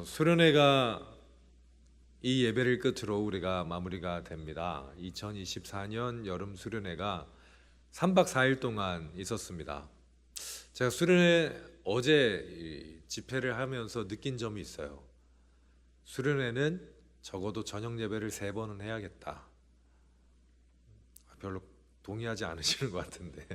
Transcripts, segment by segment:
수련회가 이 예배를 끝으로 우리가 마무리가 됩니다. 2024년 여름 수련회가 3박 4일 동안 있었습니다. 제가 수련회 어제 집회를 하면서 느낀 점이 있어요. 수련회는 적어도 저녁 예배를 3번은 해야겠다. 별로 동의하지 않으시는 것 같은데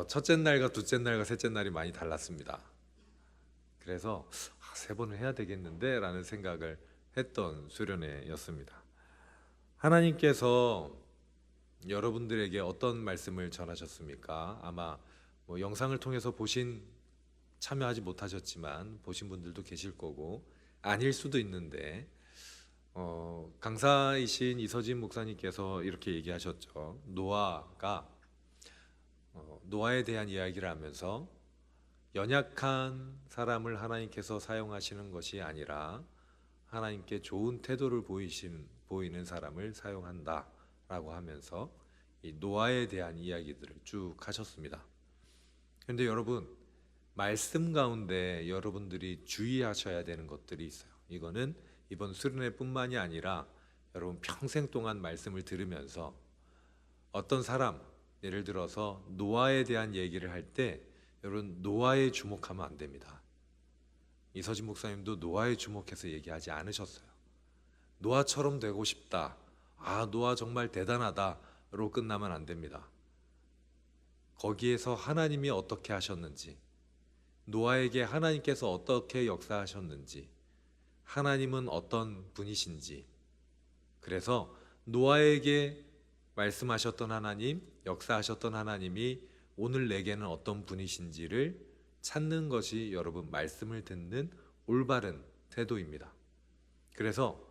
첫째 날과 둘째 날과 셋째 날이 많이 달랐습니다. 그래서 3번을 해야 되겠는데 라는 생각을 했던 수련회였습니다. 하나님께서 여러분들에게 어떤 말씀을 전하셨습니까? 아마 영상을 통해서 참여하지 못하셨지만 보신 분들도 계실 거고 아닐 수도 있는데 강사이신 이서진 목사님께서 이렇게 얘기하셨죠. 노아에 대한 이야기를 하면서 연약한 사람을 하나님께서 사용하시는 것이 아니라 하나님께 좋은 태도를 보이는 사람을 사용한다 라고 하면서 이 노아에 대한 이야기들을 쭉 하셨습니다. 그런데 여러분, 말씀 가운데 여러분들이 주의하셔야 되는 것들이 있어요. 이거는 이번 수련회뿐만이 아니라 여러분 평생 동안 말씀을 들으면서 어떤 사람, 예를 들어서 노아에 대한 얘기를 할 때 여러분 노아에 주목하면 안 됩니다. 이서진 목사님도 노아에 주목해서 얘기하지 않으셨어요. 노아처럼 되고 싶다, 노아 정말 대단하다로 끝나면 안 됩니다. 거기에서 하나님이 어떻게 하셨는지, 노아에게 하나님께서 어떻게 역사하셨는지, 하나님은 어떤 분이신지, 그래서 노아에게 말씀하셨던 하나님, 역사하셨던 하나님이 오늘 내게는 어떤 분이신지를 찾는 것이 여러분 말씀을 듣는 올바른 태도입니다. 그래서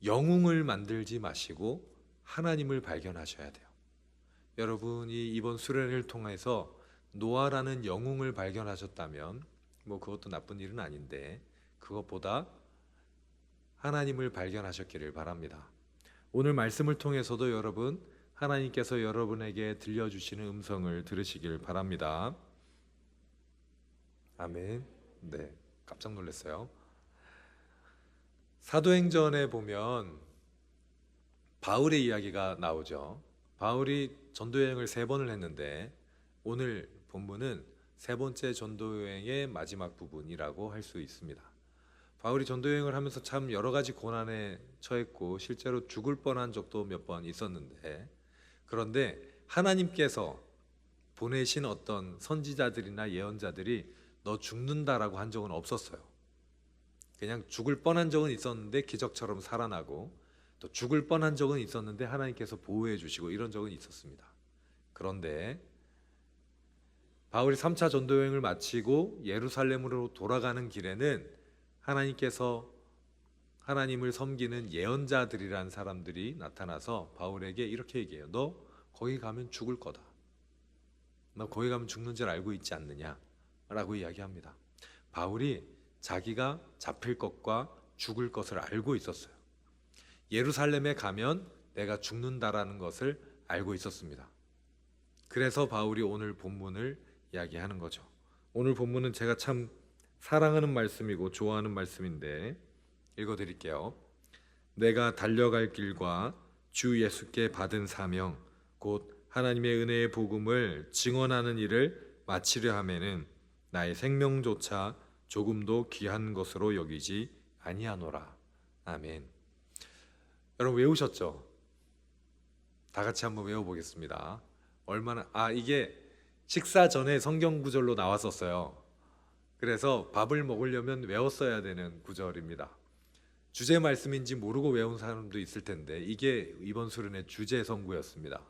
영웅을 만들지 마시고 하나님을 발견하셔야 돼요. 여러분이 이번 수련회를 통해서 노아라는 영웅을 발견하셨다면 그것도 나쁜 일은 아닌데 그것보다 하나님을 발견하셨기를 바랍니다. 오늘 말씀을 통해서도 여러분 하나님께서 여러분에게 들려주시는 음성을 들으시길 바랍니다. 아멘. 네, 깜짝 놀랐어요. 사도행전에 보면 바울의 이야기가 나오죠. 바울이 전도여행을 3번을 했는데 오늘 본문은 3번째 전도여행의 마지막 부분이라고 할 수 있습니다. 바울이 전도여행을 하면서 참 여러 가지 고난에 처했고 실제로 죽을 뻔한 적도 몇 번 있었는데, 그런데 하나님께서 보내신 어떤 선지자들이나 예언자들이 너 죽는다라고 한 적은 없었어요. 그냥 죽을 뻔한 적은 있었는데 기적처럼 살아나고, 또 죽을 뻔한 적은 있었는데 하나님께서 보호해 주시고 이런 적은 있었습니다. 그런데 바울이 3차 전도여행을 마치고 예루살렘으로 돌아가는 길에는 하나님께서 하나님을 섬기는 예언자들이란 사람들이 나타나서 바울에게 이렇게 얘기해요. 너 거기 가면 죽을 거다. 너 거기 가면 죽는 줄 알고 있지 않느냐 라고 이야기합니다. 바울이 자기가 잡힐 것과 죽을 것을 알고 있었어요. 예루살렘에 가면 내가 죽는다라는 것을 알고 있었습니다. 그래서 바울이 오늘 본문을 이야기하는 거죠. 오늘 본문은 제가 참 사랑하는 말씀이고 좋아하는 말씀인데 읽어드릴게요. 내가 달려갈 길과 주 예수께 받은 사명 곧 하나님의 은혜의 복음을 증언하는 일을 마치려 하면은 나의 생명조차 조금도 귀한 것으로 여기지 아니하노라. 아멘. 여러분 외우셨죠? 다 같이 한번 외워보겠습니다. 이게 식사 전에 성경 구절로 나왔었어요. 그래서 밥을 먹으려면 외웠어야 되는 구절입니다. 주제 말씀인지 모르고 외운 사람도 있을 텐데 이게 이번 수련의 주제 선구였습니다.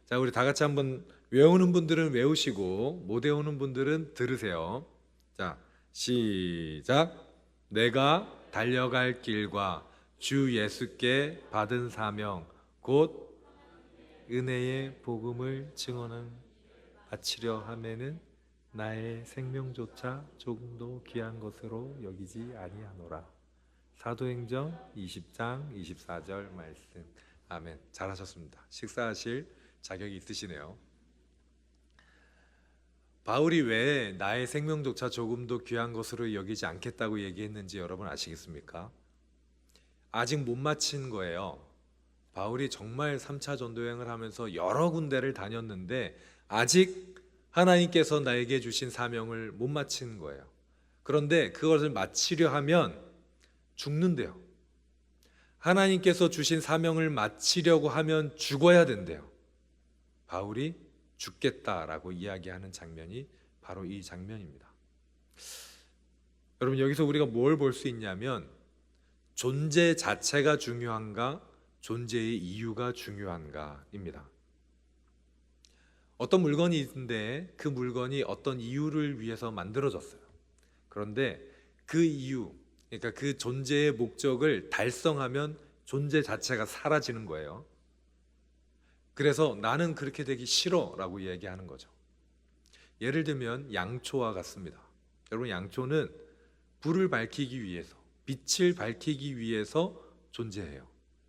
자, 우리 다 같이 한번 외우는 분들은 외우시고 못 외우는 분들은 들으세요. 자, 시작. 내가 달려갈 길과 주 예수께 받은 사명 곧 은혜의 복음을 증언을 바치려 하면은 나의 생명조차 조금도 귀한 것으로 여기지 아니하노라. 사도행전 20장 24절 말씀. 아멘. 잘하셨습니다. 식사하실 자격이 있으시네요. 바울이 왜 나의 생명조차 조금도 귀한 것으로 여기지 않겠다고 얘기했는지 여러분 아시겠습니까? 아직 못 마친 거예요. 바울이 정말 3차 전도여행을 하면서 여러 군데를 다녔는데 아직 하나님께서 나에게 주신 사명을 못 마친 거예요. 그런데 그것을 마치려 하면 죽는데요. 하나님께서 주신 사명을 마치려고 하면 죽어야 된대요. 바울이 죽겠다라고 이야기하는 장면이 바로 이 장면입니다. 여러분, 여기서 우리가 뭘 볼 수 있냐면 존재 자체가 중요한가, 존재의 이유가 중요한가입니다. 어떤 물건이 있는데 그 물건이 어떤 이유를 위해서 만들어졌어요. 그런데 그 이유, 그러니까 그 존재의 목적을 달성하면 존재 자체가 사라지는 거예요. 그래서 나는 그렇게 되기 싫어라고 얘기하는 거죠. 예를 들면 양초와 같습니다. 여러분, 양초는 불을 밝히기 위해서, 빛을 밝히기 위해서 존재해요.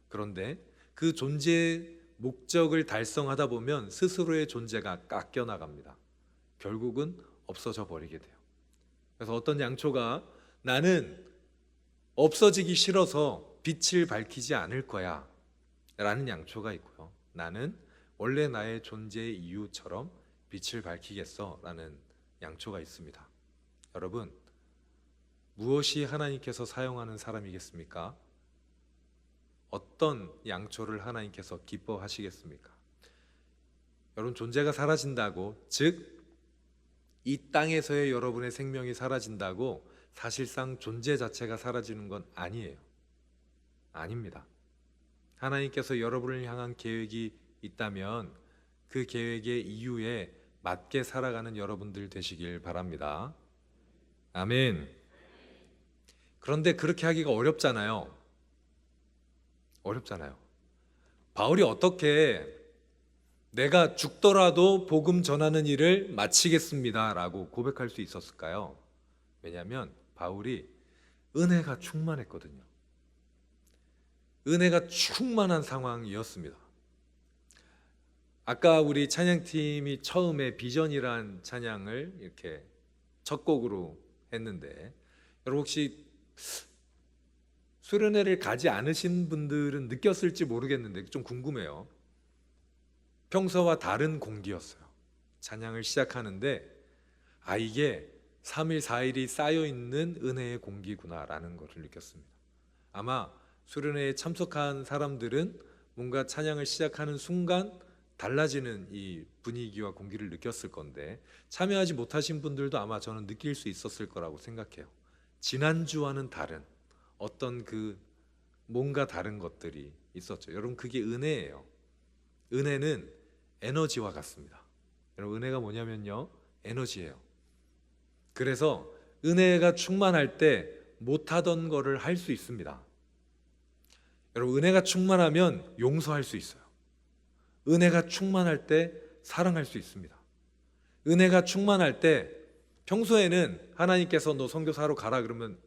그런데 그 존재의 목적을 달성하다 보면 스스로의 존재가 깎여 나갑니다. 결국은 없어져 버리게 돼요. 그래서 어떤 양초가 나는 없어지기 싫어서 빛을 밝히지 않을 거야 라는 양초가 있고요. 나는 원래 나의 존재의 이유처럼 빛을 밝히겠어 라는 양초가 있습니다. 여러분, 무엇이 하나님께서 사용하는 사람이겠습니까? 어떤 양초를 하나님께서 기뻐하시겠습니까? 여러분, 존재가 사라진다고, 즉 이 땅에서의 여러분의 생명이 사라진다고 사실상 존재 자체가 사라지는 건 아니에요. 아닙니다. 하나님께서 여러분을 향한 계획이 있다면 그 계획의 이유에 맞게 살아가는 여러분들 되시길 바랍니다. 아멘. 그런데 그렇게 하기가 어렵잖아요. 어렵잖아요. 바울이 어떻게 내가 죽더라도 복음 전하는 일을 마치겠습니다 라고 고백할 수 있었을까요? 왜냐하면 바울이 은혜가 충만했거든요. 은혜가 충만한 상황이었습니다. 아까 우리 찬양팀이 처음에 비전이란 찬양을 이렇게 첫 곡으로 했는데, 여러분 혹시 수련회를 가지 않으신 분들은 느꼈을지 모르겠는데 좀 궁금해요. 평소와 다른 공기였어요. 찬양을 시작하는데 이게 3일 4일이 쌓여있는 은혜의 공기구나라는 것을 느꼈습니다. 아마 수련회에 참석한 사람들은 뭔가 찬양을 시작하는 순간 달라지는 이 분위기와 공기를 느꼈을 건데, 참여하지 못하신 분들도 아마 저는 느낄 수 있었을 거라고 생각해요. 지난주와는 다른 어떤 그 뭔가 다른 것들이 있었죠. 여러분, 그게 은혜예요. 은혜는 에너지와 같습니다. 여러분, 은혜가 뭐냐면요, 에너지예요. 그래서 은혜가 충만할 때 못하던 거를 할 수 있습니다. 여러분, 은혜가 충만하면 용서할 수 있어요. 은혜가 충만할 때 사랑할 수 있습니다. 은혜가 충만할 때 평소에는 하나님께서 너 선교사로 가라 그러면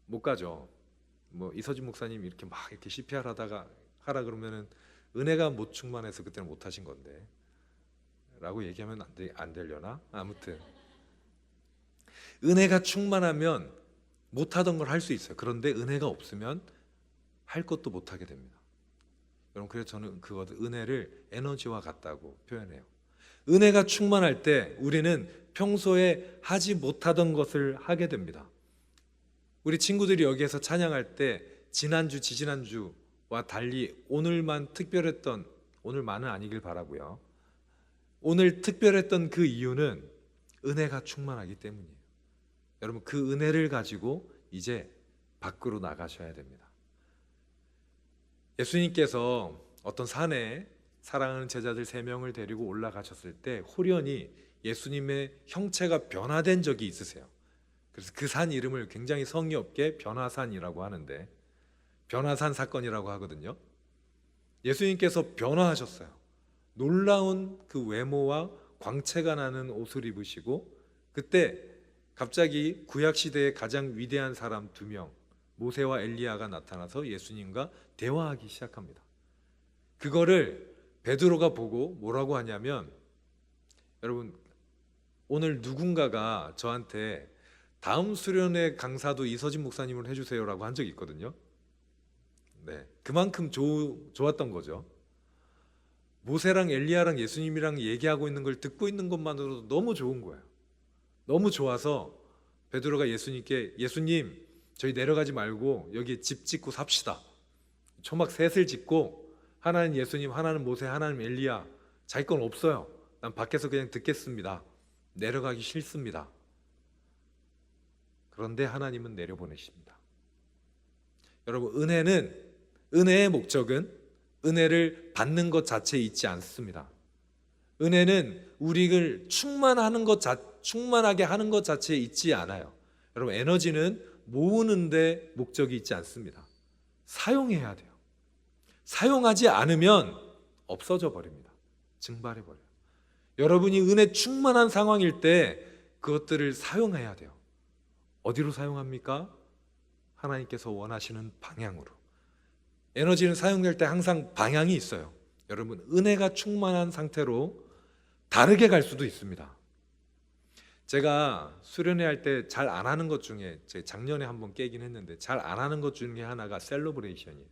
못 가죠. 뭐 이서진 목사님 이렇게 막 이렇게 CPR 하다가 하라 그러면은 은혜가 못 충만해서 그때는 못 하신 건데 라고 얘기하면 안 되려나? 아무튼 은혜가 충만하면 못하던 걸 할 수 있어요. 그런데 은혜가 없으면 할 것도 못하게 됩니다. 여러분, 그래서 저는 은혜를 에너지와 같다고 표현해요. 은혜가 충만할 때 우리는 평소에 하지 못하던 것을 하게 됩니다. 우리 친구들이 여기에서 찬양할 때 지난주, 지지난주와 달리 오늘만 특별했던, 오늘만은 아니길 바라고요. 오늘 특별했던 그 이유는 은혜가 충만하기 때문이에요. 여러분, 그 은혜를 가지고 이제 밖으로 나가셔야 됩니다. 예수님께서 어떤 산에 사랑하는 제자들 3명을 데리고 올라가셨을 때 홀연히 예수님의 형체가 변화된 적이 있으세요. 그래서 그 산 이름을 굉장히 성의 없게 변화산이라고 하는데, 변화산 사건이라고 하거든요. 예수님께서 변화하셨어요. 놀라운 그 외모와 광채가 나는 옷을 입으시고, 그때 갑자기 구약시대의 가장 위대한 사람 2명, 모세와 엘리야가 나타나서 예수님과 대화하기 시작합니다. 그거를 베드로가 보고 뭐라고 하냐면, 여러분 오늘 누군가가 저한테 다음 수련회 강사도 이서진 목사님을 해주세요라고 한 적이 있거든요. 네, 그만큼 좋았던 거죠. 모세랑 엘리야랑 예수님이랑 얘기하고 있는 걸 듣고 있는 것만으로도 너무 좋은 거예요. 너무 좋아서 베드로가 예수님께, 예수님, 저희 내려가지 말고 여기 집 짓고 삽시다. 초막 셋을 짓고, 하나는 예수님, 하나는 모세, 하나는 엘리야, 자기 건 없어요. 난 밖에서 그냥 듣겠습니다. 내려가기 싫습니다. 그런데 하나님은 내려보내십니다. 여러분, 은혜의 목적은 은혜를 받는 것 자체에 있지 않습니다. 은혜는 우리를 충만하게 하는 것 자체에 있지 않아요. 여러분, 에너지는 모으는 데 목적이 있지 않습니다. 사용해야 돼요. 사용하지 않으면 없어져 버립니다. 증발해 버려요. 여러분이 은혜 충만한 상황일 때 그것들을 사용해야 돼요. 어디로 사용합니까? 하나님께서 원하시는 방향으로. 에너지는 사용될 때 항상 방향이 있어요. 여러분, 은혜가 충만한 상태로 다르게 갈 수도 있습니다. 제가 수련회 할 때 잘 안 하는 것 중에, 제가 작년에 한번 깨긴 했는데 잘 안 하는 것 중에 하나가 셀러브레이션이에요.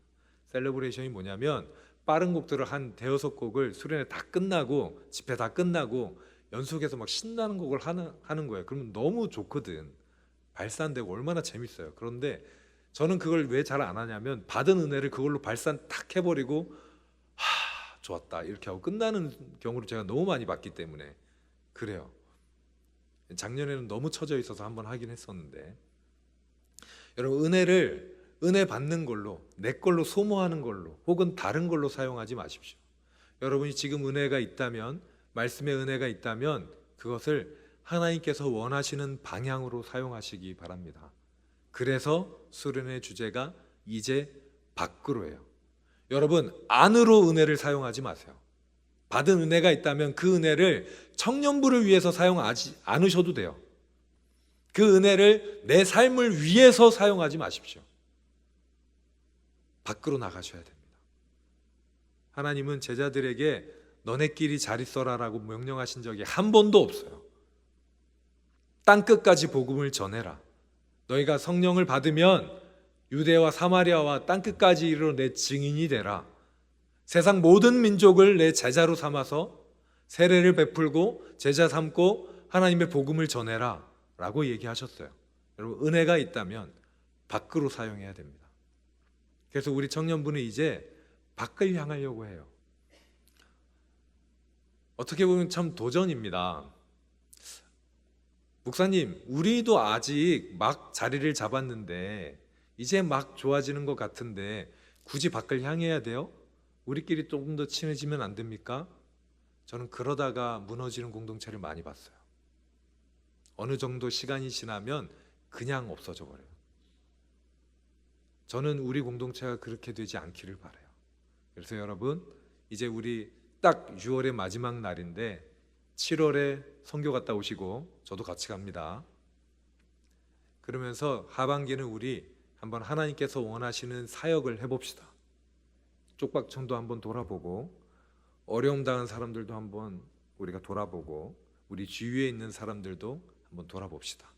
셀러브레이션이 뭐냐면 빠른 곡들을 한 대여섯 곡을 수련회 다 끝나고, 집회 다 끝나고 연속해서 막 신나는 곡을 하는 거예요. 그러면 너무 좋거든. 발산되고 얼마나 재밌어요. 그런데 저는 그걸 왜 잘 안 하냐면, 받은 은혜를 그걸로 발산 탁 해버리고 좋았다 이렇게 하고 끝나는 경우를 제가 너무 많이 봤기 때문에 그래요. 작년에는 너무 처져 있어서 한번 하긴 했었는데, 여러분, 은혜 받는 걸로, 내 걸로 소모하는 걸로, 혹은 다른 걸로 사용하지 마십시오. 여러분이 지금 은혜가 있다면, 말씀의 은혜가 있다면 그것을 하나님께서 원하시는 방향으로 사용하시기 바랍니다. 그래서 수련의 주제가 이제 밖으로예요. 여러분, 안으로 은혜를 사용하지 마세요. 받은 은혜가 있다면 그 은혜를 청년부를 위해서 사용하지 않으셔도 돼요. 그 은혜를 내 삶을 위해서 사용하지 마십시오. 밖으로 나가셔야 됩니다. 하나님은 제자들에게 너네끼리 잘 있어라라고 명령하신 적이 한 번도 없어요. 땅끝까지 복음을 전해라. 너희가 성령을 받으면 유대와 사마리아와 땅끝까지 이르러 내 증인이 되라. 세상 모든 민족을 내 제자로 삼아서 세례를 베풀고 제자 삼고 하나님의 복음을 전해라 라고 얘기하셨어요. 여러분, 은혜가 있다면 밖으로 사용해야 됩니다. 그래서 우리 청년부는 이제 밖을 향하려고 해요. 어떻게 보면 참 도전입니다. 목사님, 우리도 아직 막 자리를 잡았는데 이제 막 좋아지는 것 같은데 굳이 밖을 향해야 돼요? 우리끼리 조금 더 친해지면 안 됩니까? 저는 그러다가 무너지는 공동체를 많이 봤어요. 어느 정도 시간이 지나면 그냥 없어져 버려요. 저는 우리 공동체가 그렇게 되지 않기를 바라요. 그래서 여러분, 이제 우리 딱 6월의 마지막 날인데 7월에 선교 갔다 오시고 저도 같이 갑니다. 그러면서 하반기는 우리 한번 하나님께서 원하시는 사역을 해봅시다. 쪽박청도 한번 돌아보고, 어려움 당한 사람들도 한번 우리가 돌아보고, 우리 주위에 있는 사람들도 한번 돌아봅시다.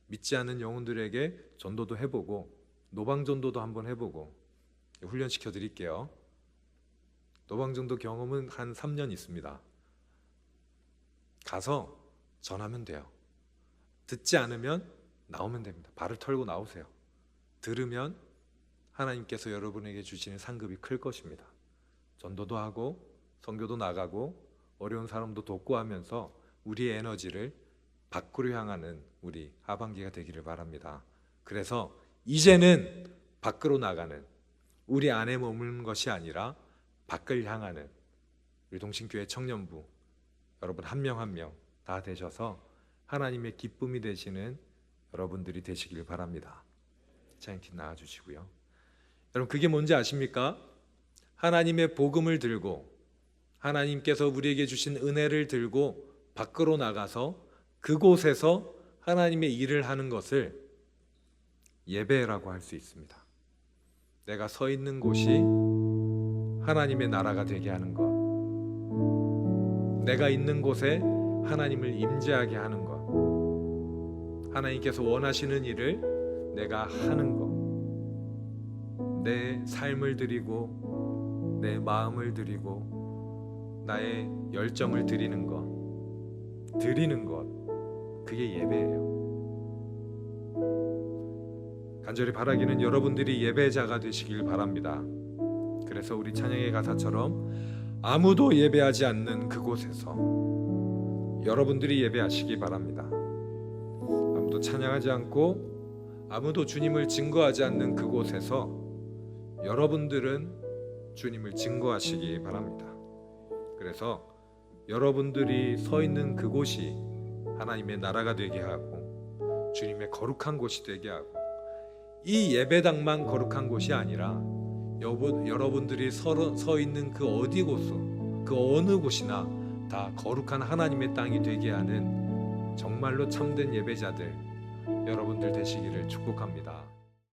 믿지 않는 영혼들에게 전도도 해보고, 노방전도도 한번 해보고 훈련시켜 드릴게요. 노방전도 경험은 한 3년 있습니다. 가서 전하면 돼요. 듣지 않으면 나오면 됩니다. 발을 털고 나오세요. 들으면 하나님께서 여러분에게 주시는 상급이 클 것입니다. 전도도 하고 선교도 나가고 어려운 사람도 돕고 하면서 우리의 에너지를 밖으로 향하는 우리 하반기가 되기를 바랍니다. 그래서 이제는 밖으로 나가는, 우리 안에 머무는 것이 아니라 밖을 향하는 우리 동신교회 청년부 여러분 한 명 한 명 다 되셔서 하나님의 기쁨이 되시는 여러분들이 되시길 바랍니다. 찬양팀 나와주시고요. 여러분, 그게 뭔지 아십니까? 하나님의 복음을 들고, 하나님께서 우리에게 주신 은혜를 들고 밖으로 나가서 그곳에서 하나님의 일을 하는 것을 예배라고 할 수 있습니다. 내가 서 있는 곳이 하나님의 나라가 되게 하는 것, 내가 있는 곳에 하나님을 임재하게 하는 것, 하나님께서 원하시는 일을 내가 하는 것, 내 삶을 드리고 내 마음을 드리고 나의 열정을 드리는 것, 그게 예배예요. 간절히 바라기는 여러분들이 예배자가 되시길 바랍니다. 그래서 우리 찬양의 가사처럼 아무도 예배하지 않는 그곳에서 여러분들이 예배하시기 바랍니다. 아무도 찬양하지 않고 아무도 주님을 증거하지 않는 그곳에서 여러분들은 주님을 증거하시기 바랍니다. 그래서 여러분들이 서 있는 그곳이 하나님의 나라가 되게 하고 주님의 거룩한 곳이 되게 하고, 이 예배당만 거룩한 곳이 아니라 여러분들이 서 있는 그 어디 곳, 그 어느 곳이나 다 거룩한 하나님의 땅이 되게 하는 정말로 참된 예배자들 여러분들 되시기를 축복합니다.